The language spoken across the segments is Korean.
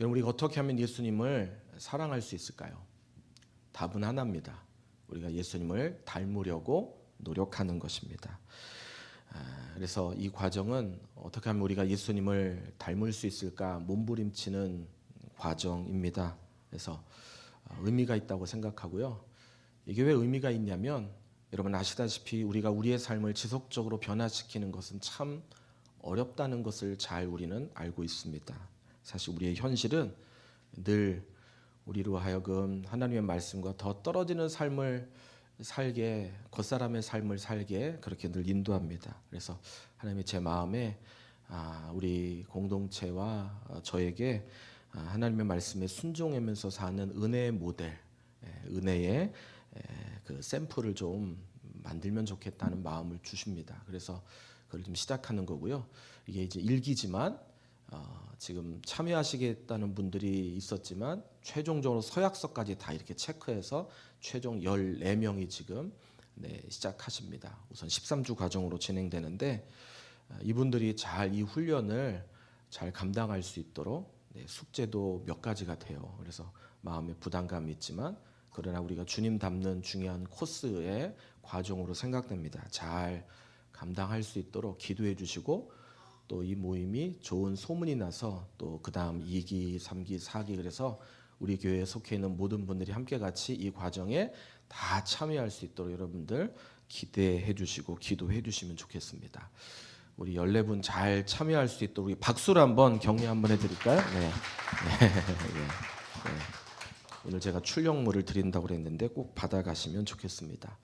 여러분, 우리가 어떻게 하면 예수님을 사랑할 수 있을까요? 답은 하나입니다. 우리가 예수님을 닮으려고 노력하는 것입니다. 그래서 이 과정은 어떻게 하면 우리가 예수님을 닮을 수 있을까 몸부림치는 과정입니다. 그래서 의미가 있다고 생각하고요. 이게 왜 의미가 있냐면 여러분 아시다시피 우리가 우리의 삶을 지속적으로 변화시키는 것은 참 어렵다는 것을 잘 우리는 알고 있습니다. 사실 우리의 현실은 늘 우리로 하여금 하나님의 말씀과 더 떨어지는 삶을 살게, 겉사람의 삶을 살게 그렇게 늘 인도합니다. 그래서 하나님이 제 마음에 우리 공동체와 저에게 하나님의 말씀에 순종하면서 사는 은혜의 모델, 은혜의 그 샘플을 좀 만들면 좋겠다는 마음을 주십니다. 그래서 그걸 좀 시작하는 거고요. 이게 이제 일기지만 지금 참여하시겠다는 분들이 있었지만 최종적으로 서약서까지 다 이렇게 체크해서 최종 14명이 지금 시작하십니다. 우선 13주 과정으로 진행되는데 이분들이 잘 이 훈련을 잘 감당할 수 있도록 숙제도 몇 가지가 돼요. 그래서 마음에 부담감이 있지만 그러나 우리가 주님 닮는 중요한 코스의 과정으로 생각됩니다. 잘 감당할 수 있도록 기도해 주시고 또 이 모임이 좋은 소문이 나서 또 그다음 2기, 3기, 4기 그래서 우리 교회에 속해 있는 모든 분들이 함께 같이 이 과정에 다 참여할 수 있도록 여러분들 기대해 주시고 기도해 주시면 좋겠습니다. 우리 14분 잘 참여할 수 있도록 우리 박수로 한번 격려 한번 해드릴까요? 네. 오늘 제가 출력물을 드린다고 그랬는데 꼭 받아가시면 좋겠습니다.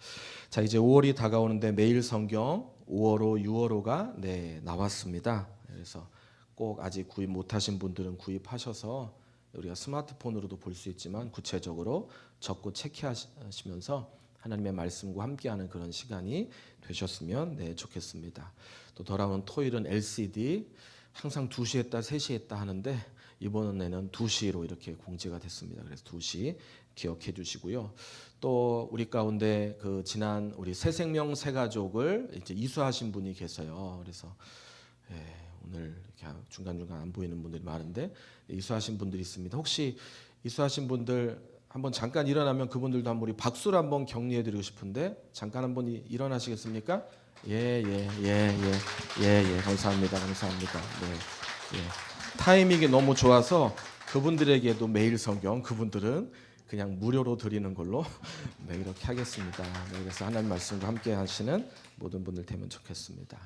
자, 이제 5월이 다가오는데 매일 성경 5월호, 6월호가 나왔습니다. 그래서 꼭 아직 구입 못하신 분들은 구입하셔서 우리가 스마트폰으로도 볼 수 있지만 구체적으로 적고 체크하시면서 하나님의 말씀과 함께하는 그런 시간이 되셨으면 좋겠습니다. 또 돌아오는 토요일은 LCD 항상 2시에 했다 3시에 했다 하는데 이번에는 2시로 이렇게 공지가 됐습니다. 그래서 2시 기억해 주시고요. 또 우리 가운데 그 지난 우리 새생명 새가족을 이제 이수하신 분이 계세요. 그래서 오늘 이렇게 중간중간 안 보이는 분들이 많은데 이수하신 분들이 있습니다. 혹시 이수하신 분들 한번 잠깐 일어나면 그분들도 한번 우리 박수로 한번 격려해 드리고 싶은데 잠깐 한번 일어나시겠습니까? 예. 감사합니다. 타이밍이 너무 좋아서 그분들에게도 매일 성경 그분들은 그냥 무료로 드리는 걸로 이렇게 하겠습니다. 그래서 하나님 말씀과 함께 하시는 모든 분들 되면 좋겠습니다.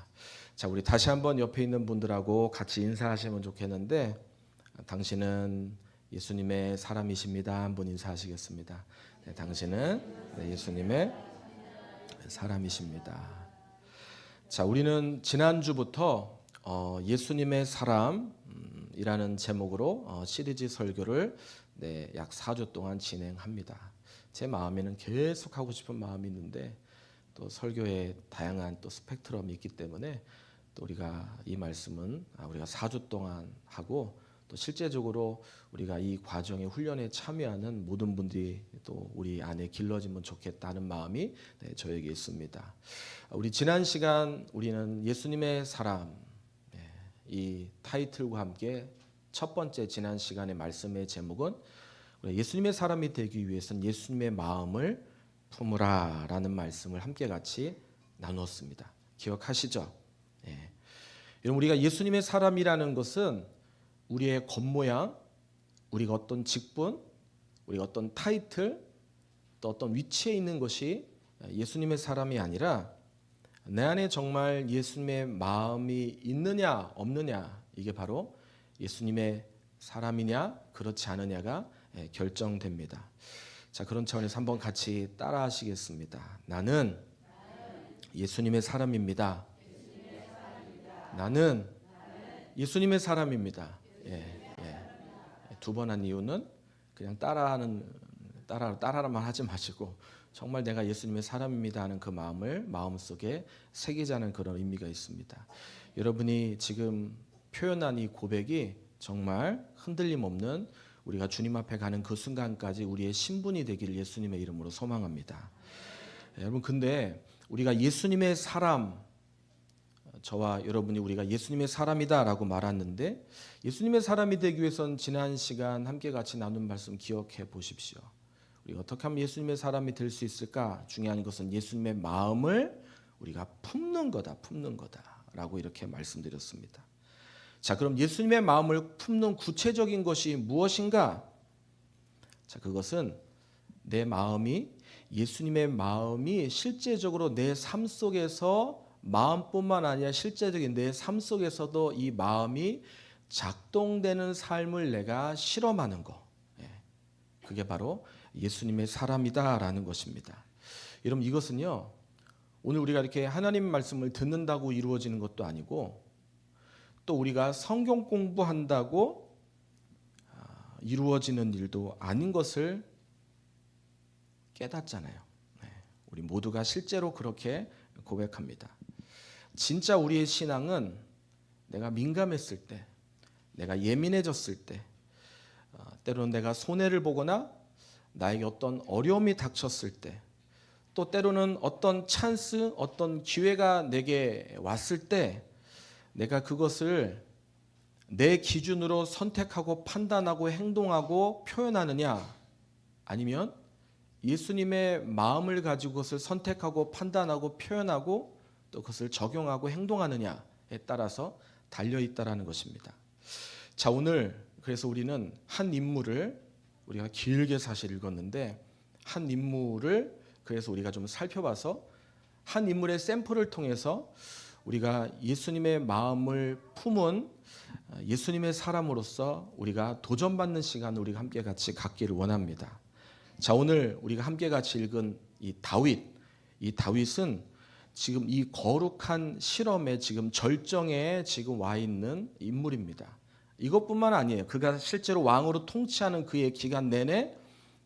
자, 우리 다시 한번 옆에 있는 분들하고 같이 인사하시면 좋겠는데 당신은 예수님의 사람이십니다. 한 분 인사하시겠습니다. 당신은 예수님의 사람이십니다. 자, 우리는 지난주부터 예수님의 사람이라는 제목으로 시리즈 설교를 약 4주 동안 진행합니다. 제 마음에는 계속 하고 싶은 마음이 있는데 또 설교에 다양한 또 스펙트럼이 있기 때문에 또 우리가 이 말씀은 우리가 4주 동안 하고 또 실제적으로 우리가 이 과정의 훈련에 참여하는 모든 분들이 또 우리 안에 길러지면 좋겠다는 마음이 저에게 있습니다. 우리 지난 시간 우리는 예수님의 사람 이 타이틀과 함께 첫 번째 지난 시간의 말씀의 제목은 예수님의 사람이 되기 위해서는 예수님의 마음을 품으라라는 말씀을 함께 같이 나누었습니다. 기억하시죠? 여러분 우리가 예수님의 사람이라는 것은 우리의 겉모양, 우리가 어떤 직분, 우리가 어떤 타이틀, 또 어떤 위치에 있는 것이 예수님의 사람이 아니라 내 안에 정말 예수님의 마음이 있느냐 없느냐 이게 바로 예수님의 사람이냐 그렇지 않느냐가 결정됩니다. 자, 그런 차원에서 한번 같이 따라 하시겠습니다. 나는 예수님의 사람입니다. 나는 예수님의 사람입니다. 두 번 한 이유는 그냥 따라만 하지 마시고 정말 내가 예수님의 사람입니다 하는 그 마음을 마음속에 새기자는 그런 의미가 있습니다. 여러분이 지금 표현한 이 고백이 정말 흔들림 없는 우리가 주님 앞에 가는 그 순간까지 우리의 신분이 되기를 예수님의 이름으로 소망합니다. 여러분 근데 우리가 예수님의 사람 저와 여러분이 우리가 예수님의 사람이다라고 말했는데 예수님의 사람이 되기 위해선 지난 시간 함께 같이 나눈 말씀 기억해 보십시오. 우리가 어떻게 하면 예수님의 사람이 될 수 있을까? 중요한 것은 예수님의 마음을 우리가 품는 거다라고 이렇게 말씀드렸습니다. 자, 그럼 예수님의 마음을 품는 구체적인 것이 무엇인가? 자, 그것은 내 마음이 예수님의 마음이 실제적으로 내 삶 속에서 마음뿐만 아니라 실제적인 내 삶 속에서도 이 마음이 작동되는 삶을 내가 실험하는 거. 그게 바로 예수님의 사람이다라는 것입니다. 여러분 이것은요. 오늘 우리가 이렇게 하나님 말씀을 듣는다고 이루어지는 것도 아니고 또 우리가 성경 공부한다고 이루어지는 일도 아닌 것을 깨닫잖아요. 우리 모두가 실제로 그렇게 고백합니다. 진짜 우리의 신앙은 내가 민감했을 때, 내가 예민해졌을 때, 때로는 내가 손해를 보거나 나에게 어떤 어려움이 닥쳤을 때, 또 때로는 어떤 찬스, 어떤 기회가 내게 왔을 때 내가 그것을 내 기준으로 선택하고 판단하고 행동하고 표현하느냐, 아니면 예수님의 마음을 가지고 그것을 선택하고 판단하고 표현하고 또 그것을 적용하고 행동하느냐에 따라서 달려있다라는 것입니다. 자, 오늘 그래서 우리는 한 인물을 우리가 길게 사실 읽었는데 한 인물을 그래서 우리가 좀 살펴봐서 한 인물의 샘플을 통해서 우리가 예수님의 마음을 품은 예수님의 사람으로서 우리가 도전받는 시간을 우리가 함께 같이 갖기를 원합니다. 자, 오늘 우리가 함께 같이 읽은 이 다윗은 지금 이 거룩한 실험의 지금 절정에 지금 와 있는 인물입니다. 이것뿐만 아니에요. 그가 실제로 왕으로 통치하는 그의 기간 내내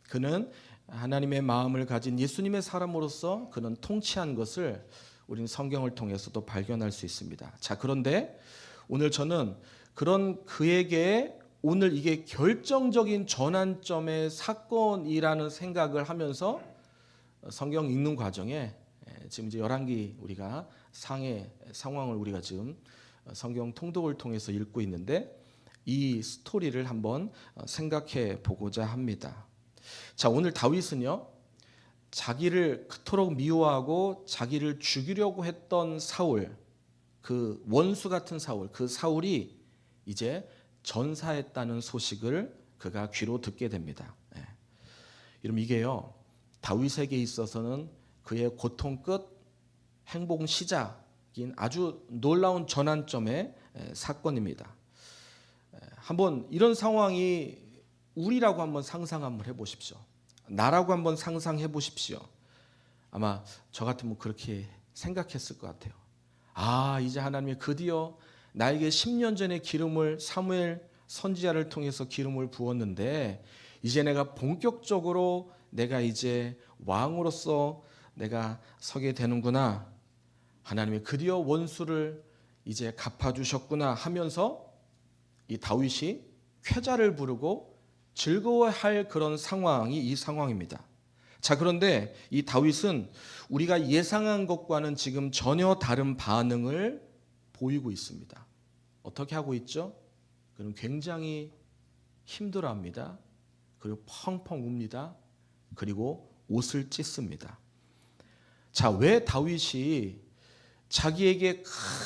그는 하나님의 마음을 가진 예수님의 사람으로서 그는 통치한 것을 우리는 성경을 통해서도 발견할 수 있습니다. 자, 그런데 오늘 저는 그런 그에게 오늘 이게 결정적인 전환점의 사건이라는 생각을 하면서 성경 읽는 과정에 지금 이제 열왕기 우리가 상황을 우리가 지금 성경 통독을 통해서 읽고 있는데 이 스토리를 한번 생각해 보고자 합니다. 자, 오늘 다윗은요, 자기를 그토록 미워하고 자기를 죽이려고 했던 사울, 그 원수 같은 사울, 그 사울이 이제 전사했다는 소식을 그가 귀로 듣게 됩니다. 여러분 이게요, 다윗에게 있어서는 그의 고통 끝, 행복 시작인 아주 놀라운 전환점의 사건입니다. 한번 이런 상황이 우리라고 한번 상상 한번 해보십시오. 나라고 한번 상상해 보십시오. 아마 저 같으면 그렇게 생각했을 것 같아요. 아, 이제 하나님이 드디어 나에게 10년 전에 기름을 사무엘 선지자를 통해서 기름을 부었는데 이제 내가 본격적으로 내가 이제 왕으로서 내가 서게 되는구나. 하나님이 드디어 원수를 이제 갚아주셨구나 하면서 이 다윗이 쾌자를 부르고 즐거워할 그런 상황이 이 상황입니다. 자, 그런데 이 다윗은 우리가 예상한 것과는 지금 전혀 다른 반응을 보이고 있습니다. 어떻게 하고 있죠? 그는 굉장히 힘들어합니다. 그리고 펑펑 웁니다. 그리고 옷을 찢습니다. 자, 왜 다윗이 자기에게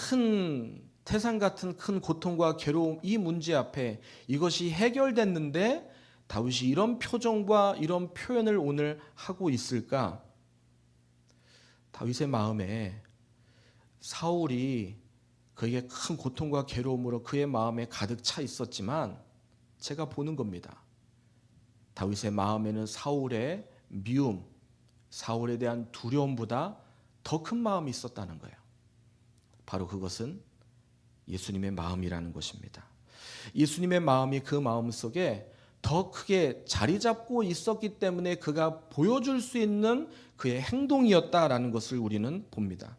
큰 태산 같은 큰 고통과 괴로움 이 문제 앞에 이것이 해결됐는데 다윗이 이런 표정과 이런 표현을 오늘 하고 있을까? 다윗의 마음에 사울이 그에게 큰 고통과 괴로움으로 그의 마음에 가득 차 있었지만 제가 보는 겁니다. 다윗의 마음에는 사울의 미움, 사울에 대한 두려움보다 더 큰 마음이 있었다는 거예요. 바로 그것은 예수님의 마음이라는 것입니다. 예수님의 마음이 그 마음 속에 더 크게 자리 잡고 있었기 때문에 그가 보여줄 수 있는 그의 행동이었다라는 것을 우리는 봅니다.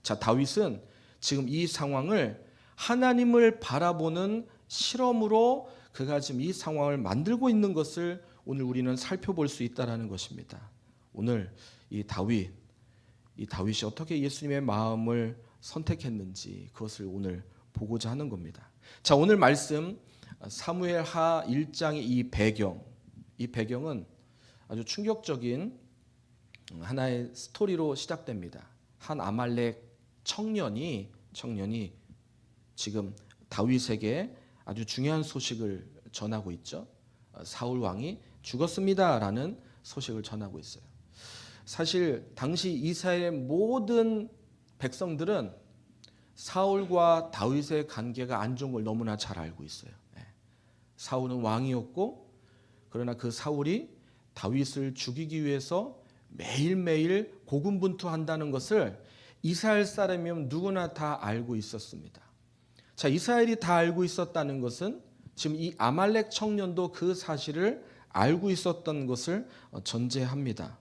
자, 다윗은 지금 이 상황을 하나님을 바라보는 실험으로 그가 지금 이 상황을 만들고 있는 것을 오늘 우리는 살펴볼 수 있다라는 것입니다. 오늘 이 다윗이 어떻게 예수님의 마음을 선택했는지 그것을 오늘 보고자 하는 겁니다. 자, 오늘 말씀 사무엘하 1장의 이 배경은 아주 충격적인 하나의 스토리로 시작됩니다. 한 아말렉 청년이 지금 다윗에게 아주 중요한 소식을 전하고 있죠. 사울 왕이 죽었습니다라는 소식을 전하고 있어요. 사실 당시 이스라엘의 모든 백성들은 사울과 다윗의 관계가 안 좋은 걸 너무나 잘 알고 있어요. 사울은 왕이었고, 그러나 그 사울이 다윗을 죽이기 위해서 매일매일 고군분투한다는 것을 이스라엘 사람이면 누구나 다 알고 있었습니다. 자, 이스라엘이 다 알고 있었다는 것은 지금 이 아말렉 청년도 그 사실을 알고 있었던 것을 전제합니다.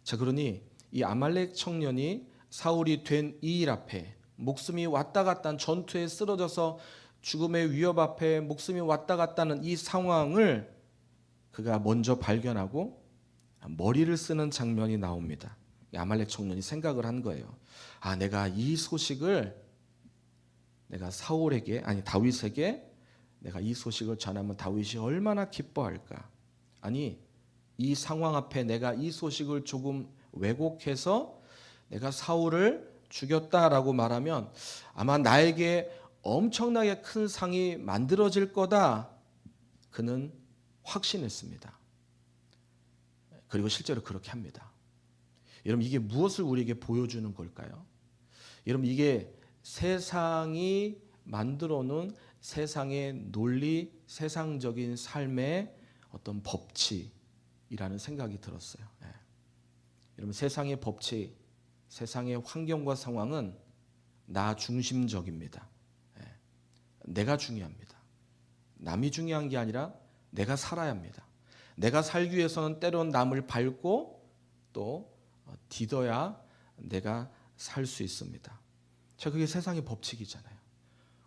자, 그러니 이 아말렉 청년이 사울이 된 이 일 앞에 목숨이 왔다 갔다 전투에 쓰러져서 죽음의 위협 앞에 목숨이 왔다 갔다는 이 상황을 그가 먼저 발견하고 머리를 쓰는 장면이 나옵니다. 아말렉 청년이 생각을 한 거예요. 내가 이 소식을 다윗에게 내가 이 소식을 전하면 다윗이 얼마나 기뻐할까? 아니, 이 상황 앞에 내가 이 소식을 조금 왜곡해서 내가 사울을 죽였다라고 말하면 아마 나에게 엄청나게 큰 상이 만들어질 거다. 그는 확신했습니다. 그리고 실제로 그렇게 합니다. 여러분, 이게 무엇을 우리에게 보여주는 걸까요? 여러분, 이게 세상이 만들어 놓은 세상의 논리, 세상적인 삶의 어떤 법칙이라는 생각이 들었어요. 여러분, 세상의 법칙, 세상의 환경과 상황은 나 중심적입니다. 내가 중요합니다. 남이 중요한 게 아니라 내가 살아야 합니다. 내가 살기 위해서는 때론 남을 밟고 또 디뎌야 내가 살 수 있습니다. 자, 그게 세상의 법칙이잖아요.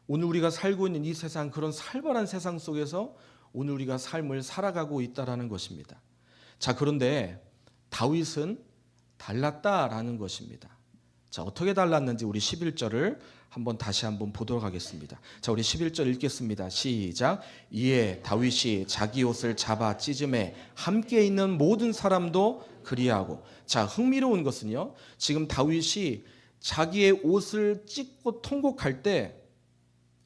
오늘 우리가 살고 있는 이 세상, 그런 살벌한 세상 속에서 오늘 우리가 삶을 살아가고 있다라는 것입니다. 자, 그런데 다윗은 달랐다라는 것입니다. 자, 어떻게 달랐는지 우리 11절을 다시 한번 보도록 하겠습니다. 자, 우리 11절 읽겠습니다. 시작. 이에 다윗이 자기 옷을 잡아 찢음에 함께 있는 모든 사람도 그리하고. 자, 흥미로운 것은요, 지금 다윗이 자기의 옷을 찢고 통곡할 때,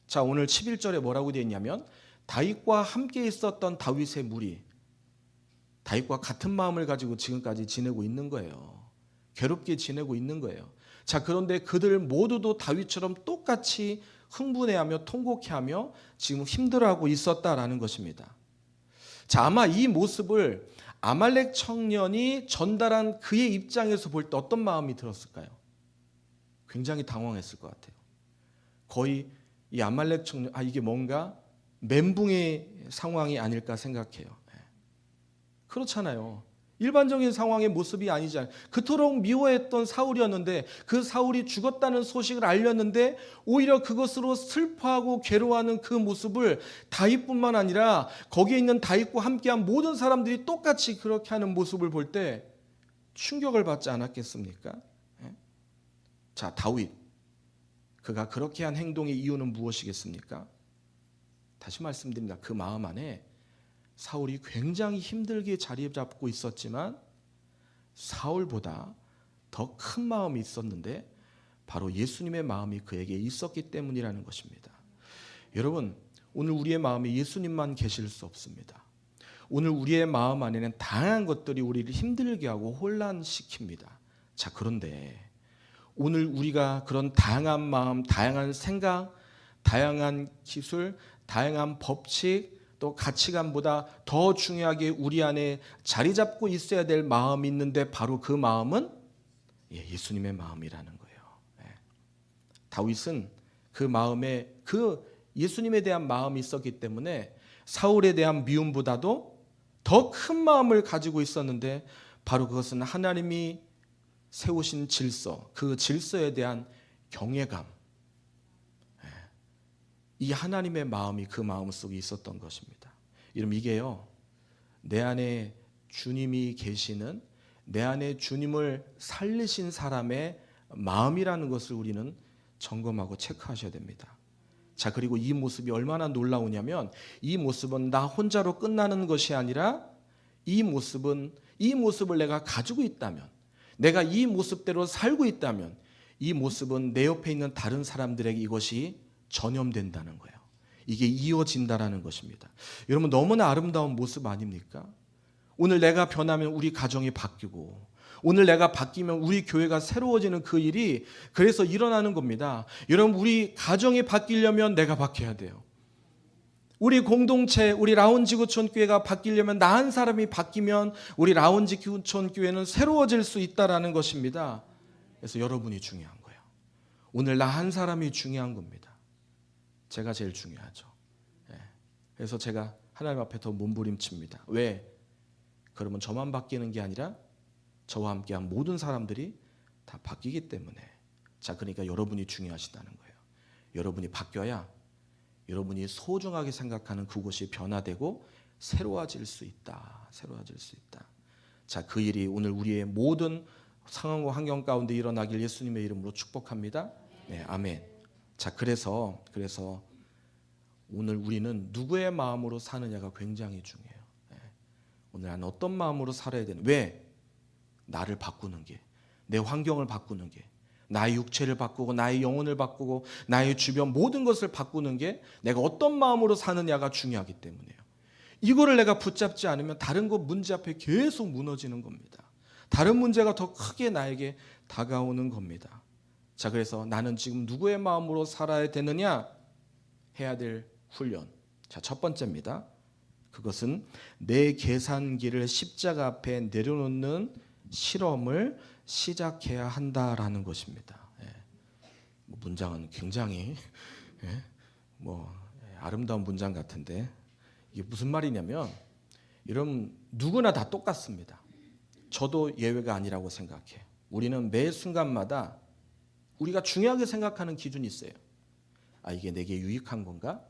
자, 오늘 11절에 뭐라고 되어 있냐면 다윗과 함께 있었던 다윗의 무리, 다윗과 같은 마음을 가지고 지금까지 지내고 있는 거예요. 괴롭게 지내고 있는 거예요. 자, 그런데 그들 모두도 다윗처럼 똑같이 흥분해하며 통곡해하며 지금 힘들어하고 있었다라는 것입니다. 자, 아마 이 모습을 아말렉 청년이 전달한 그의 입장에서 볼 때 어떤 마음이 들었을까요? 굉장히 당황했을 것 같아요. 거의 이 아말렉 청년, 이게 뭔가 멘붕의 상황이 아닐까 생각해요. 그렇잖아요. 일반적인 상황의 모습이 아니잖아요. 그토록 미워했던 사울이었는데 그 사울이 죽었다는 소식을 알렸는데 오히려 그것으로 슬퍼하고 괴로워하는 그 모습을 다윗뿐만 아니라 거기에 있는 다윗과 함께한 모든 사람들이 똑같이 그렇게 하는 모습을 볼 때 충격을 받지 않았겠습니까? 자, 다윗, 그가 그렇게 한 행동의 이유는 무엇이겠습니까? 다시 말씀드립니다. 그 마음 안에 사울이 굉장히 힘들게 자리 잡고 있었지만 사울보다 더 큰 마음이 있었는데 바로 예수님의 마음이 그에게 있었기 때문이라는 것입니다. 여러분, 오늘 우리의 마음에 예수님만 계실 수 없습니다. 오늘 우리의 마음 안에는 다양한 것들이 우리를 힘들게 하고 혼란시킵니다. 자, 그런데 오늘 우리가 그런 다양한 마음, 다양한 생각, 다양한 기술, 다양한 법칙, 또 가치관보다 더 중요하게 우리 안에 자리 잡고 있어야 될 마음이 있는데 바로 그 마음은 예수님의 마음이라는 거예요. 다윗은 그 마음에 그 예수님에 대한 마음이 있었기 때문에 사울에 대한 미움보다도 더 큰 마음을 가지고 있었는데 바로 그것은 하나님이 세우신 질서, 그 질서에 대한 경외감, 이 하나님의 마음이 그 마음 속에 있었던 것입니다. 여러분, 이게요, 내 안에 주님이 계시는, 내 안에 주님을 살리신 사람의 마음이라는 것을 우리는 점검하고 체크하셔야 됩니다. 자, 그리고 이 모습이 얼마나 놀라우냐면 이 모습은 나 혼자로 끝나는 것이 아니라 이 모습을 내가 가지고 있다면, 내가 이 모습대로 살고 있다면 이 모습은 내 옆에 있는 다른 사람들에게 이것이 전염된다는 거예요. 이게 이어진다라는 것입니다. 여러분, 너무나 아름다운 모습 아닙니까? 오늘 내가 변하면 우리 가정이 바뀌고, 오늘 내가 바뀌면 우리 교회가 새로워지는 그 일이 그래서 일어나는 겁니다. 여러분, 우리 가정이 바뀌려면 내가 바뀌어야 돼요. 우리 공동체, 우리 라운지 구촌교회가 바뀌려면 나 한 사람이 바뀌면 우리 라운지 구촌교회는 새로워질 수 있다라는 것입니다. 그래서 여러분이 중요한 거예요. 오늘 나 한 사람이 중요한 겁니다. 제가 제일 중요하죠. 그래서 제가 하나님 앞에 더 몸부림칩니다. 왜? 그러면 저만 바뀌는 게 아니라 저와 함께한 모든 사람들이 다 바뀌기 때문에. 자, 그러니까 여러분이 중요하시다는 거예요. 여러분이 바뀌어야 여러분이 소중하게 생각하는 그곳이 변화되고 새로워질 수 있다. 새로워질 수 있다. 자, 그 일이 오늘 우리의 모든 상황과 환경 가운데 일어나길 예수님의 이름으로 축복합니다. 네, 아멘. 자, 그래서 오늘 우리는 누구의 마음으로 사느냐가 굉장히 중요해요. 오늘 나는 어떤 마음으로 살아야 되는? 왜? 나를 바꾸는 게, 내 환경을 바꾸는 게, 나의 육체를 바꾸고 나의 영혼을 바꾸고 나의 주변 모든 것을 바꾸는 게 내가 어떤 마음으로 사느냐가 중요하기 때문이에요. 이거를 내가 붙잡지 않으면 다른 것 문제 앞에 계속 무너지는 겁니다. 다른 문제가 더 크게 나에게 다가오는 겁니다. 자, 그래서 나는 지금 누구의 마음으로 살아야 되느냐? 해야 될 훈련. 자, 첫 번째입니다. 그것은 내 계산기를 십자가 앞에 내려놓는 실험을 시작해야 한다라는 것입니다. 문장은 굉장히 아름다운 문장 같은데 이게 무슨 말이냐면, 여러분 누구나 다 똑같습니다. 저도 예외가 아니라고 생각해요. 우리는 매 순간마다 우리가 중요하게 생각하는 기준이 있어요. 아, 이게 내게 유익한 건가?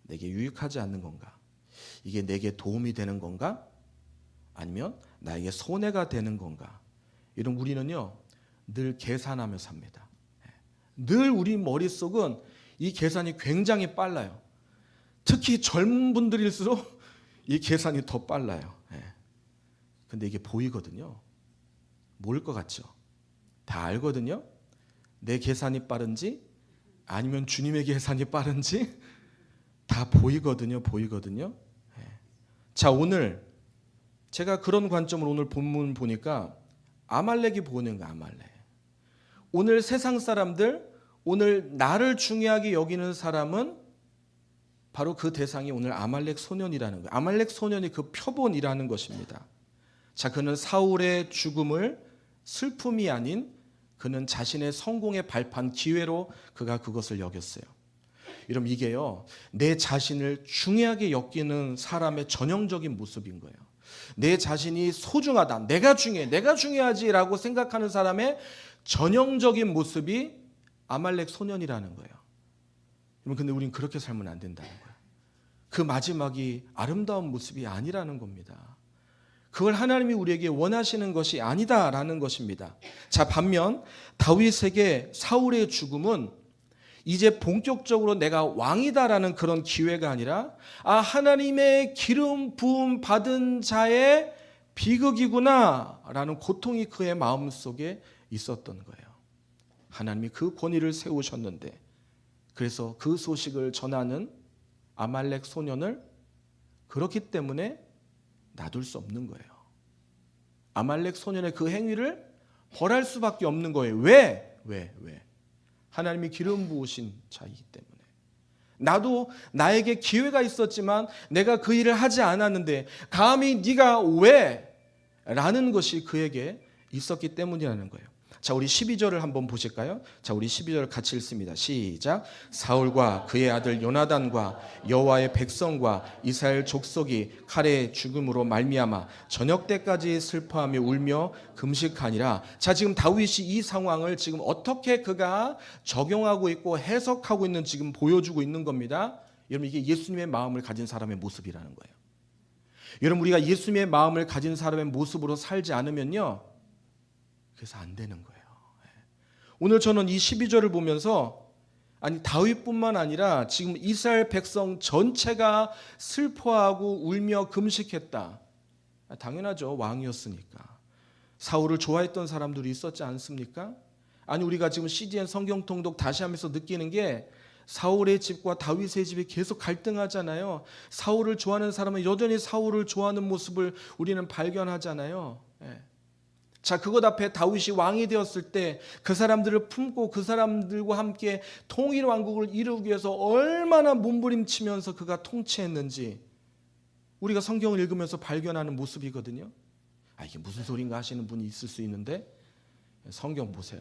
내게 유익하지 않는 건가? 이게 내게 도움이 되는 건가? 아니면 나에게 손해가 되는 건가? 이런 우리는요 늘 계산하며 삽니다. 늘 우리 머릿속은 이 계산이 굉장히 빨라요. 특히 젊은 분들일수록 이 계산이 더 빨라요. 근데 이게 보이거든요. 모를 것 같죠? 다 알거든요. 내 계산이 빠른지 아니면 주님의 계산이 빠른지 다 보이거든요. 자, 오늘 제가 그런 관점으로 오늘 본문 보니까 아말렉이 보는 거야. 아말렉. 오늘 세상 사람들, 오늘 나를 중요하게 여기는 사람은 바로 그 대상이 오늘 아말렉 소년이라는 거예요. 아말렉 소년이 그 표본이라는 것입니다. 자, 그는 사울의 죽음을 슬픔이 아닌 그는 자신의 성공의 발판, 기회로 그가 그것을 여겼어요. 여러분, 이게요 내 자신을 중요하게 여기는 사람의 전형적인 모습인 거예요. 내 자신이 소중하다, 내가 중요하지라고 생각하는 사람의 전형적인 모습이 아말렉 소년이라는 거예요. 여러분, 근데 우린 그렇게 살면 안 된다는 거예요. 그 마지막이 아름다운 모습이 아니라는 겁니다. 그걸 하나님이 우리에게 원하시는 것이 아니다라는 것입니다. 자, 반면 다윗에게 사울의 죽음은 이제 본격적으로 내가 왕이다라는 그런 기회가 아니라, 아, 하나님의 기름 부음 받은 자의 비극이구나 라는 고통이 그의 마음속에 있었던 거예요. 하나님이 그 권위를 세우셨는데, 그래서 그 소식을 전하는 아말렉 소년을 그렇기 때문에 놔둘 수 없는 거예요. 아말렉 소년의 그 행위를 벌할 수밖에 없는 거예요. 왜? 하나님이 기름 부으신 자이기 때문에. 나도 나에게 기회가 있었지만 내가 그 일을 하지 않았는데 감히 네가 왜? 라는 것이 그에게 있었기 때문이라는 거예요. 자, 우리 12절을 한번 보실까요? 자, 우리 12절을 같이 읽습니다. 시작. 사울과 그의 아들 요나단과 여호와의 백성과 이스라엘 족속이 칼의 죽음으로 말미암아 저녁 때까지 슬퍼하며 울며 금식하니라. 자, 지금 다윗이 이 상황을 지금 어떻게 그가 적용하고 있고 해석하고 있는 지금 보여주고 있는 겁니다. 여러분, 이게 예수님의 마음을 가진 사람의 모습이라는 거예요. 여러분, 우리가 예수님의 마음을 가진 사람의 모습으로 살지 않으면요, 그래서 안 되는 거예요. 오늘 저는 이 12절을 보면서 아니 다윗뿐만 아니라 지금 이스라엘 백성 전체가 슬퍼하고 울며 금식했다. 당연하죠. 왕이었으니까. 사울을 좋아했던 사람들이 있었지 않습니까? 아니 우리가 지금 CGN 성경 통독 다시 하면서 느끼는 게 사울의 집과 다윗의 집이 계속 갈등하잖아요. 사울을 좋아하는 사람은 여전히 사울을 좋아하는 모습을 우리는 발견하잖아요. 자, 그것 앞에 다윗이 왕이 되었을 때 그 사람들을 품고 그 사람들과 함께 통일 왕국을 이루기 위해서 얼마나 몸부림치면서 그가 통치했는지 우리가 성경을 읽으면서 발견하는 모습이거든요. 이게 무슨 소린가 하시는 분이 있을 수 있는데 성경 보세요.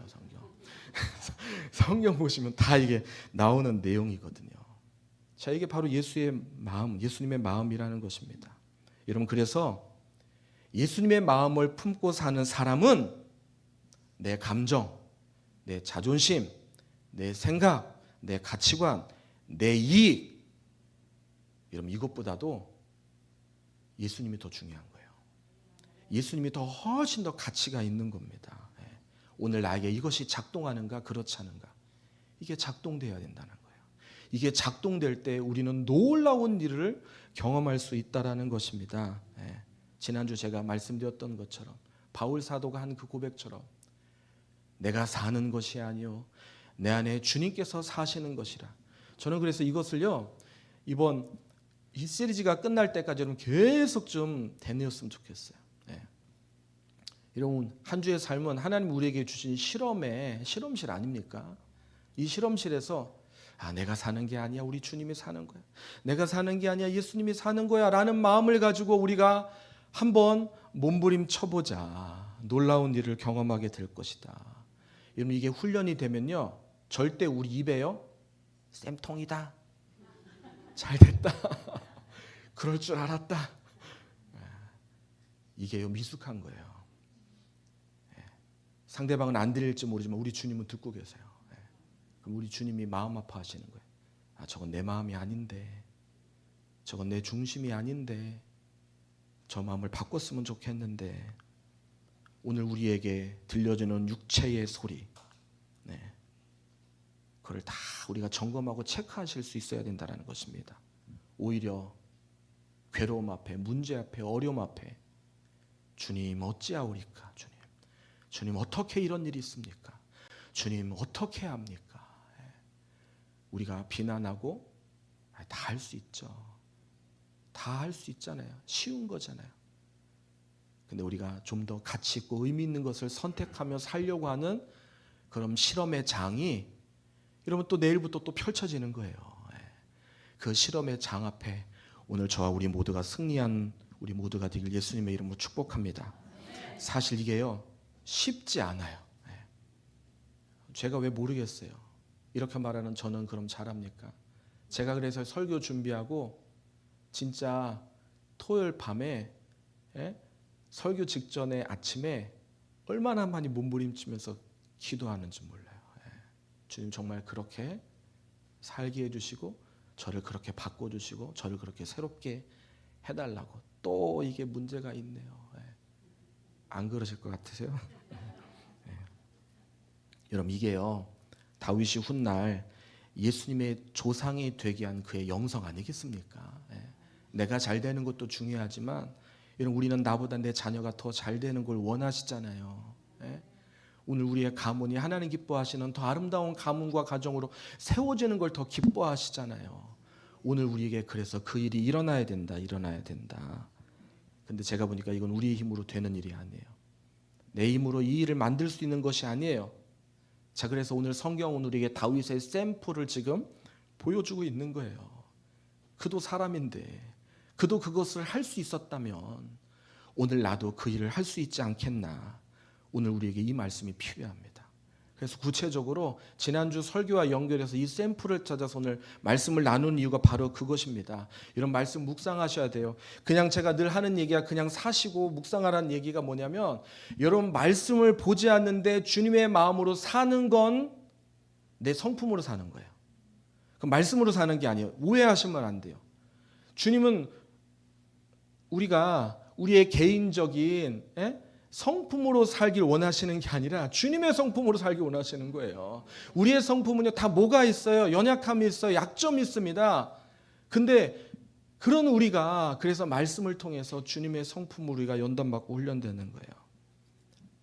성경 보시면 다 이게 나오는 내용이거든요. 자, 이게 바로 예수의 마음, 예수님의 마음이라는 것입니다. 여러분, 그래서 예수님의 마음을 품고 사는 사람은 내 감정, 내 자존심, 내 생각, 내 가치관, 내 이익, 여러분 이것보다도 예수님이 더 중요한 거예요. 예수님이 훨씬 더 가치가 있는 겁니다. 오늘 나에게 이것이 작동하는가 그렇지 않은가, 이게 작동되어야 된다는 거예요. 이게 작동될 때 우리는 놀라운 일을 경험할 수 있다는 것입니다. 지난주 제가 말씀드렸던 것처럼 바울 사도가 한 그 고백처럼 내가 사는 것이 아니요 내 안에 주님께서 사시는 것이라. 저는 그래서 이것을요 이번 이 시리즈가 끝날 때까지 좀 계속 좀 되뇌었으면 좋겠어요. 여러분, 한 주의 삶은 하나님 우리에게 주신 실험실 아닙니까? 이 실험실에서 내가 사는 게 아니야, 우리 주님이 사는 거야. 내가 사는 게 아니야, 예수님이 사는 거야 라는 마음을 가지고 우리가 한번 몸부림 쳐보자. 놀라운 일을 경험하게 될 것이다. 여러분, 이게 훈련이 되면요 절대 우리 입에요 쌤통이다, 잘됐다, 그럴 줄 알았다, 이게요 미숙한 거예요. 상대방은 안 들릴지 모르지만 우리 주님은 듣고 계세요. 그럼 우리 주님이 마음 아파하시는 거예요. 저건 내 마음이 아닌데, 저건 내 중심이 아닌데, 저 마음을 바꿨으면 좋겠는데. 오늘 우리에게 들려주는 육체의 소리, 그걸 다 우리가 점검하고 체크하실 수 있어야 된다는 것입니다. 오히려 괴로움 앞에, 문제 앞에, 어려움 앞에 주님 어찌하오리까, 주님 어떻게 이런 일이 있습니까? 주님 어떻게 합니까? 우리가 비난하고 다 할 수 있죠. 다 할 수 있잖아요. 쉬운 거잖아요. 근데 우리가 좀 더 가치 있고 의미 있는 것을 선택하며 살려고 하는 그런 실험의 장이 여러분 또 내일부터 또 펼쳐지는 거예요. 그 실험의 장 앞에 오늘 저와 우리 모두가 승리한 우리 모두가 되길 예수님의 이름으로 축복합니다. 사실 이게요 쉽지 않아요. 제가 왜 모르겠어요. 이렇게 말하는 저는 그럼 잘합니까? 제가 그래서 설교 준비하고 진짜 토요일 밤에 설교 직전에 아침에 얼마나 많이 몸부림치면서 기도하는지 몰라요. 주님 정말 그렇게 살게 해주시고 저를 그렇게 바꿔주시고 저를 그렇게 새롭게 해달라고. 또 이게 문제가 있네요. 안 그러실 것 같으세요? 여러분 이게요 다윗이 훗날 예수님의 조상이 되게 한 그의 영성 아니겠습니까? 내가 잘 되는 것도 중요하지만 여러분 우리는 나보다 내 자녀가 더 잘 되는 걸 원하시잖아요. 오늘 우리의 가문이 하나님 기뻐하시는 더 아름다운 가문과 가정으로 세워지는 걸 더 기뻐하시잖아요. 오늘 우리에게 그래서 그 일이 일어나야 된다. 근데 제가 보니까 이건 우리의 힘으로 되는 일이 아니에요. 내 힘으로 이 일을 만들 수 있는 것이 아니에요. 자, 그래서 오늘 성경은 우리에게 다윗의 샘플을 지금 보여주고 있는 거예요. 그도 사람인데 그도 그것을 할 수 있었다면 오늘 나도 그 일을 할 수 있지 않겠나. 오늘 우리에게 이 말씀이 필요합니다. 그래서 구체적으로 지난주 설교와 연결해서 이 샘플을 찾아서 오늘 말씀을 나누는 이유가 바로 그것입니다. 이런 말씀 묵상하셔야 돼요. 그냥 제가 늘 하는 얘기가 그냥 사시고 묵상하라는 얘기가 뭐냐면 여러분 말씀을 보지 않는데 주님의 마음으로 사는 건 내 성품으로 사는 거예요. 그 말씀으로 사는 게 아니에요. 오해하시면 안 돼요. 주님은 우리가 우리의 개인적인 성품으로 살길 원하시는 게 아니라 주님의 성품으로 살길 원하시는 거예요. 우리의 성품은요, 다 뭐가 있어요? 연약함이 있어요. 약점이 있습니다. 근데 그런 우리가 그래서 말씀을 통해서 주님의 성품으로 우리가 연단받고 훈련되는 거예요.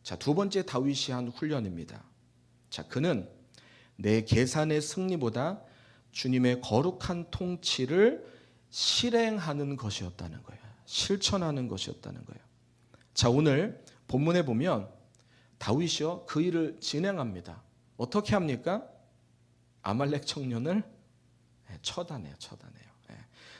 자, 두 번째 다윗이 한 훈련입니다. 자, 그는 내 계산의 승리보다 주님의 거룩한 통치를 실행하는 것이었다는 거예요. 실천하는 것이었다는 거예요. 자, 오늘 본문에 보면 다윗이요, 그 일을 진행합니다. 어떻게 합니까? 아말렉 청년을 처단해요.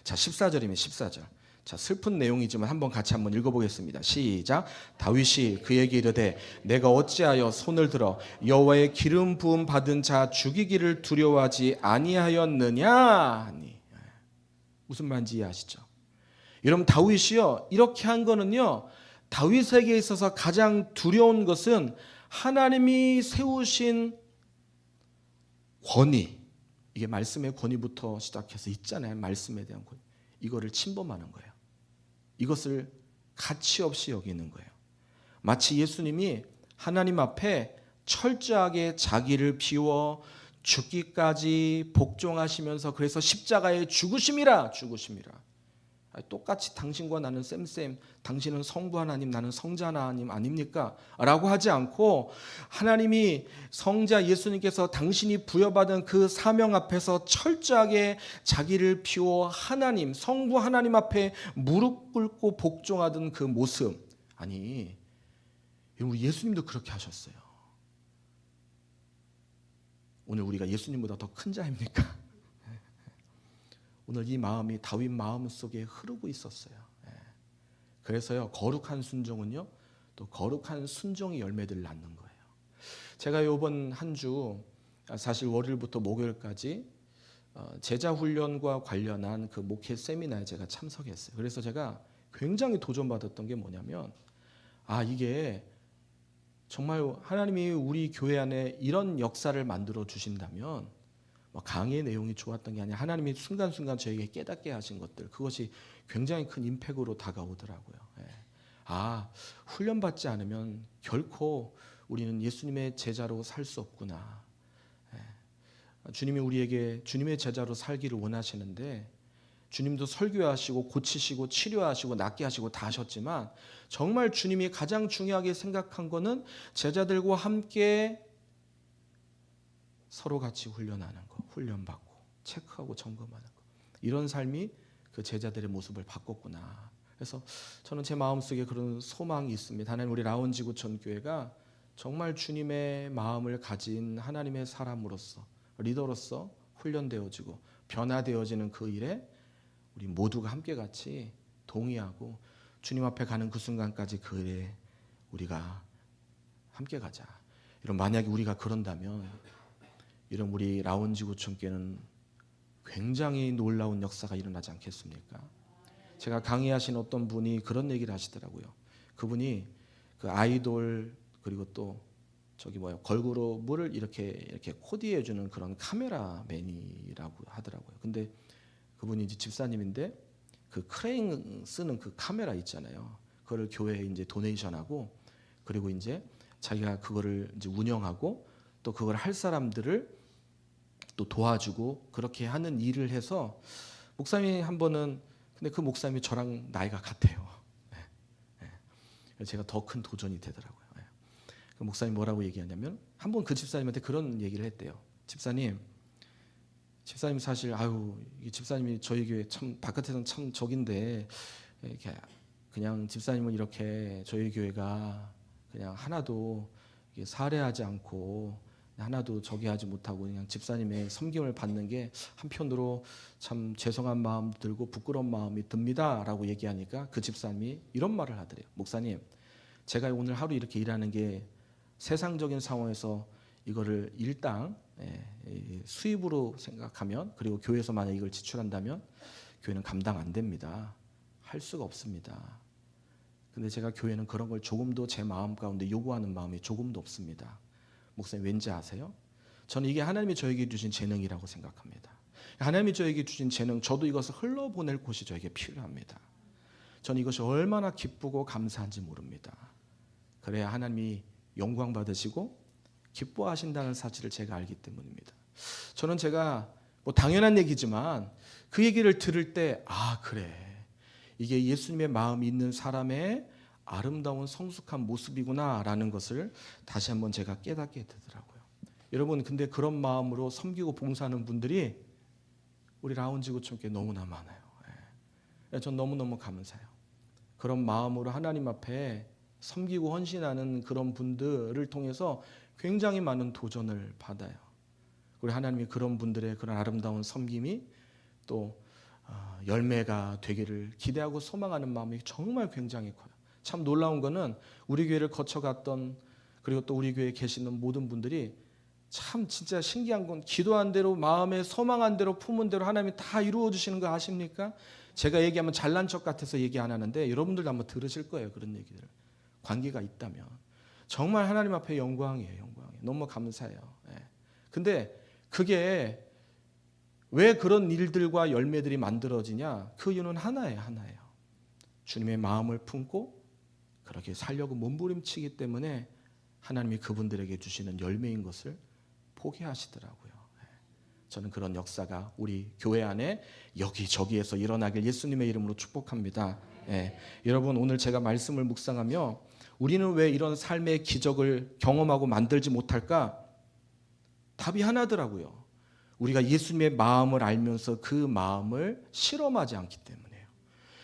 자, 14절이면 14절. 자, 슬픈 내용이지만 한번 같이 한번 읽어보겠습니다. 시작. 다윗이 그에게 이르되 내가 어찌하여 손을 들어 여호와의 기름 부음 받은 자 죽이기를 두려워하지 아니하였느냐 하니. 무슨 말인지 이해하시죠? 여러분, 다윗이요, 이렇게 한 거는요, 다윗에게 있어서 가장 두려운 것은 하나님이 세우신 권위, 이게 말씀의 권위부터 시작해서 있잖아요. 말씀에 대한 권위. 이거를 침범하는 거예요. 이것을 가치 없이 여기는 거예요. 마치 예수님이 하나님 앞에 철저하게 자기를 비워 죽기까지 복종하시면서 그래서 십자가에 죽으심이라. 똑같이 당신과 나는 쌤, 당신은 성부 하나님, 나는 성자 하나님 아닙니까? 라고 하지 않고 하나님이 성자 예수님께서 당신이 부여받은 그 사명 앞에서 철저하게 자기를 비워 하나님, 성부 하나님 앞에 무릎 꿇고 복종하던 그 모습. 아니, 우리 예수님도 그렇게 하셨어요. 오늘 우리가 예수님보다 더 큰 자입니까? 오늘 이 마음이 다윗 마음 속에 흐르고 있었어요. 그래서요, 거룩한 순종은요, 또 거룩한 순종의 열매들을 낳는 거예요. 제가 이번 한 주 사실 월요일부터 목요일까지 제자 훈련과 관련한 그 목회 세미나에 제가 참석했어요. 그래서 제가 굉장히 도전받았던 게 뭐냐면, 이게 정말 하나님이 우리 교회 안에 이런 역사를 만들어 주신다면, 강의의 내용이 좋았던 게 아니라 하나님이 순간순간 저에게 깨닫게 하신 것들, 그것이 굉장히 큰 임팩으로 다가오더라고요. 훈련받지 않으면 결코 우리는 예수님의 제자로 살 수 없구나. 주님이 우리에게 주님의 제자로 살기를 원하시는데, 주님도 설교하시고 고치시고 치료하시고 낫게 하시고 다 하셨지만, 정말 주님이 가장 중요하게 생각한 거는 제자들과 함께 서로 같이 훈련하는 거, 훈련받고 체크하고 점검하는 거. 이런 삶이 그 제자들의 모습을 바꿨구나. 그래서 저는 제 마음속에 그런 소망이 있습니다. 하나님, 우리 라운지구촌 교회가 정말 주님의 마음을 가진 하나님의 사람으로서, 리더로서 훈련되어지고 변화되어지는 그 일에 우리 모두가 함께 같이 동의하고 주님 앞에 가는 그 순간까지 그 일에 우리가 함께 가자. 이런, 만약에 우리가 그런다면 이런 우리 라운지구촌교회는 굉장히 놀라운 역사가 일어나지 않겠습니까? 제가 강의하신 어떤 분이 그런 얘기를 하시더라고요. 그분이 그 아이돌, 그리고 또 걸그룹을 이렇게 코디해 주는 그런 카메라맨이라고 하더라고요. 근데 그분이 이제 집사님인데 그 크레인 쓰는 그 카메라 있잖아요. 그거를 교회에 이제 도네이션하고, 그리고 이제 자기가 그거를 이제 운영하고 또 그걸 할 사람들을 또 도와주고 그렇게 하는 일을 해서, 목사님이 한 번은, 근데 그 목사님이 저랑 나이가 같아요. 제가 더 큰 도전이 되더라고요. 그 목사님 뭐라고 얘기하냐면, 한 번 그 집사님한테 그런 얘기를 했대요. 집사님 사실 이 집사님이 저희 교회 참 바깥에서는 참 적인데, 이렇게 그냥 집사님은 이렇게 저희 교회가 그냥 하나도 살해하지 않고 하나도 저기 하지 못하고 그냥 집사님의 섬김을 받는 게 한편으로 참 죄송한 마음 들고 부끄러운 마음이 듭니다 라고 얘기하니까 그 집사님이 이런 말을 하더래요. 목사님, 제가 오늘 하루 이렇게 일하는 게 세상적인 상황에서 이거를 일당 수입으로 생각하면, 그리고 교회에서 만약 이걸 지출한다면 교회는 감당 안 됩니다. 할 수가 없습니다. 근데 제가 교회는 그런 걸 조금도 제 마음 가운데 요구하는 마음이 조금도 없습니다. 목사님, 왠지 아세요? 저는 이게 하나님이 저에게 주신 재능이라고 생각합니다. 하나님이 저에게 주신 재능, 저도 이것을 흘러보낼 곳이 저에게 필요합니다. 저는 이것이 얼마나 기쁘고 감사한지 모릅니다. 그래야 하나님이 영광 받으시고 기뻐하신다는 사실을 제가 알기 때문입니다. 저는 제가 뭐 당연한 얘기지만 그 얘기를 들을 때 그래, 이게 예수님의 마음이 있는 사람의 아름다운 성숙한 모습이구나 라는 것을 다시 한번 제가 깨닫게 되더라고요. 여러분, 근데 그런 마음으로 섬기고 봉사하는 분들이 우리 라운지구청교회 너무나 많아요. 전 너무너무 감사해요. 그런 마음으로 하나님 앞에 섬기고 헌신하는 그런 분들을 통해서 굉장히 많은 도전을 받아요. 우리 하나님이 그런 분들의 그런 아름다운 섬김이 또 열매가 되기를 기대하고 소망하는 마음이 정말 굉장히 커요. 참 놀라운 거는 우리 교회를 거쳐갔던, 그리고 또 우리 교회에 계시는 모든 분들이 참 진짜 신기한 건, 기도한 대로 마음에 소망한 대로 품은 대로 하나님이 다 이루어 주시는 거 아십니까? 제가 얘기하면 잘난 척 같아서 얘기 안 하는데 여러분들도 한번 들으실 거예요. 그런 얘기들. 관계가 있다면 정말 하나님 앞에 영광이에요. 영광이에요. 너무 감사해요. 근데 그게 왜 그런 일들과 열매들이 만들어지냐? 그 이유는 하나예요. 주님의 마음을 품고 그렇게 살려고 몸부림치기 때문에 하나님이 그분들에게 주시는 열매인 것을 포기하시더라고요. 저는 그런 역사가 우리 교회 안에 여기저기에서 일어나길 예수님의 이름으로 축복합니다. 여러분, 오늘 제가 말씀을 묵상하며 우리는 왜 이런 삶의 기적을 경험하고 만들지 못할까? 답이 하나더라고요. 우리가 예수님의 마음을 알면서 그 마음을 실험하지 않기 때문이에요.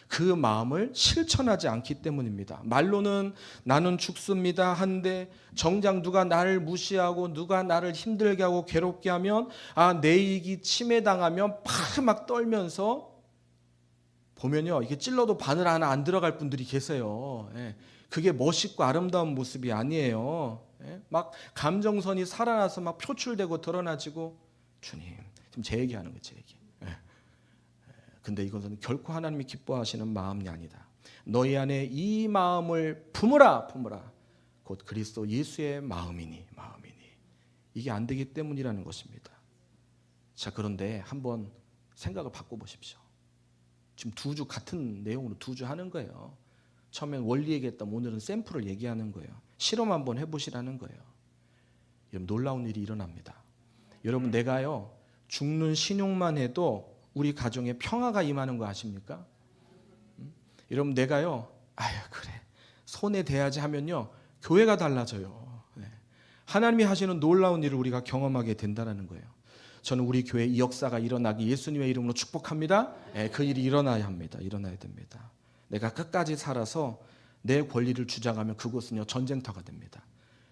그 마음을 실천하지 않기 때문입니다. 말로는 나는 죽습니다 한데 정작 누가 나를 무시하고 누가 나를 힘들게 하고 괴롭게 하면 내 이익이 침해당하면 막 떨면서 보면요, 이게 찔러도 바늘 하나 안 들어갈 분들이 계세요. 그게 멋있고 아름다운 모습이 아니에요. 막 감정선이 살아나서 막 표출되고 드러나지고, 주님, 지금 제 얘기하는 거예요, 제 얘기. 근데 이것은 결코 하나님이 기뻐하시는 마음이 아니다. 너희 안에 이 마음을 품으라. 곧 그리스도 예수의 마음이니. 이게 안 되기 때문이라는 것입니다. 자, 그런데 한번 생각을 바꿔보십시오. 지금 두 주 같은 내용으로 두 주 하는 거예요. 처음엔 원리 얘기했다면 오늘은 샘플을 얘기하는 거예요. 실험 한번 해보시라는 거예요. 여러분, 놀라운 일이 일어납니다. 여러분, 내가요 죽는 신용만 해도 우리 가정에 평화가 임하는 거 아십니까? 여러분, 내가요 그래 손에 대야지 하면요 교회가 달라져요. 하나님이 하시는 놀라운 일을 우리가 경험하게 된다는 거예요. 저는 우리 교회 이 역사가 일어나기 예수님의 이름으로 축복합니다. 그 일이 일어나야 합니다. 일어나야 됩니다. 내가 끝까지 살아서 내 권리를 주장하면 그곳은요 전쟁터가 됩니다.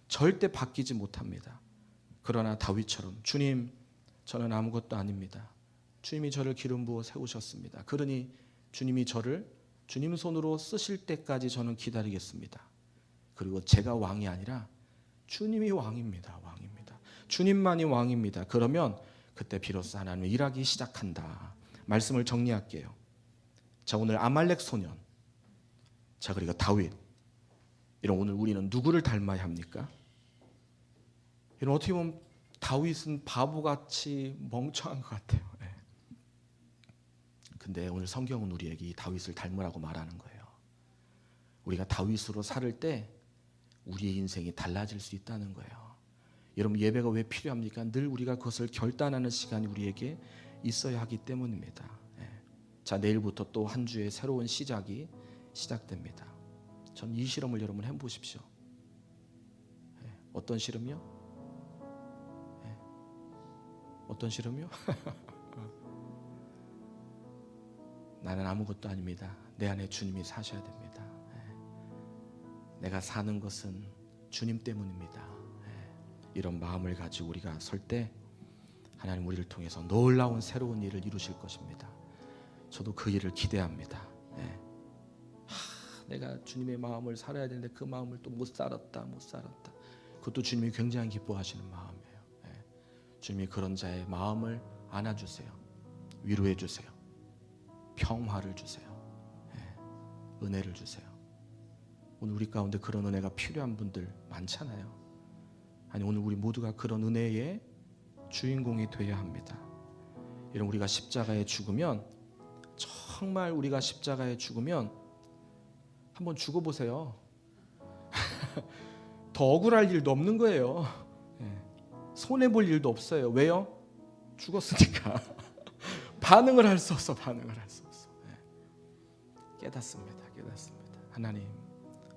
절대 바뀌지 못합니다. 그러나 다윗처럼 주님, 저는 아무것도 아닙니다. 주님이 저를 기름 부어 세우셨습니다. 그러니 주님이 저를 주님 손으로 쓰실 때까지 저는 기다리겠습니다. 그리고 제가 왕이 아니라 주님이 왕입니다. 주님만이 왕입니다. 그러면 그때 비로소 하나님이 일하기 시작한다. 말씀을 정리할게요. 자, 오늘 아말렉 소년, 자, 그리고 다윗, 이런 오늘 우리는 누구를 닮아야 합니까? 이런 어떻게 보면 다윗은 바보같이 멍청한 것 같아요. 근데 오늘 성경은 우리에게 이 다윗을 닮으라고 말하는 거예요. 우리가 다윗으로 살을 때 우리의 인생이 달라질 수 있다는 거예요. 여러분, 예배가 왜 필요합니까? 늘 우리가 그것을 결단하는 시간이 우리에게 있어야 하기 때문입니다. 자, 내일부터 또 한 주의 새로운 시작이 시작됩니다. 전 이 실험을 여러분 해보십시오. 어떤 실험이요? 어떤 실험이요? 나는 아무것도 아닙니다. 내 안에 주님이 사셔야 됩니다. 내가 사는 것은 주님 때문입니다. 이런 마음을 가지고 우리가 설 때 하나님 우리를 통해서 놀라운 새로운 일을 이루실 것입니다. 저도 그 일을 기대합니다. 내가 주님의 마음을 살아야 되는데 그 마음을 또 못 살았다. 그것도 주님이 굉장히 기뻐하시는 마음이에요. 주님이 그런 자의 마음을 안아주세요. 위로해 주세요. 평화를 주세요. 은혜를 주세요. 오늘 우리 가운데 그런 은혜가 필요한 분들 많잖아요. 아니, 오늘 우리 모두가 그런 은혜의 주인공이 되어야 합니다. 여러분, 우리가 십자가에 죽으면, 정말 우리가 십자가에 죽으면 한번 죽어보세요. 더 억울할 일도 없는 거예요. 손해 볼 일도 없어요. 왜요? 죽었으니까. 반응을 할 수 없어. 반응을 할 수 없어. 깨닫습니다. 깨닫습니다. 하나님,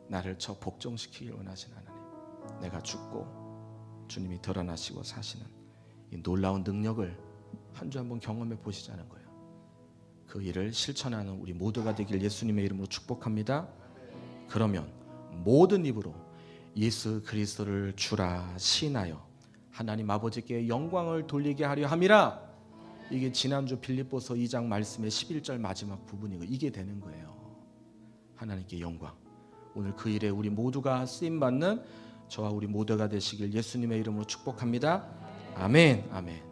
나를 저 복종시키길 원하신 하나님, 내가 죽고 주님이 드러나시고 사시는 이 놀라운 능력을 한 주 한번 경험해 보시자는 거예요. 그 일을 실천하는 우리 모두가 되길 예수님의 이름으로 축복합니다. 그러면 모든 입으로 예수 그리스도를 주라 시인하여 하나님 아버지께 영광을 돌리게 하려 함이라. 이게 지난주 빌립보서 2장 말씀의 11절 마지막 부분이고, 이게 되는 거예요. 하나님께 영광. 오늘 그 일에 우리 모두가 쓰임받는 저와 우리 모두가 되시길 예수님의 이름으로 축복합니다. 아멘. 아멘.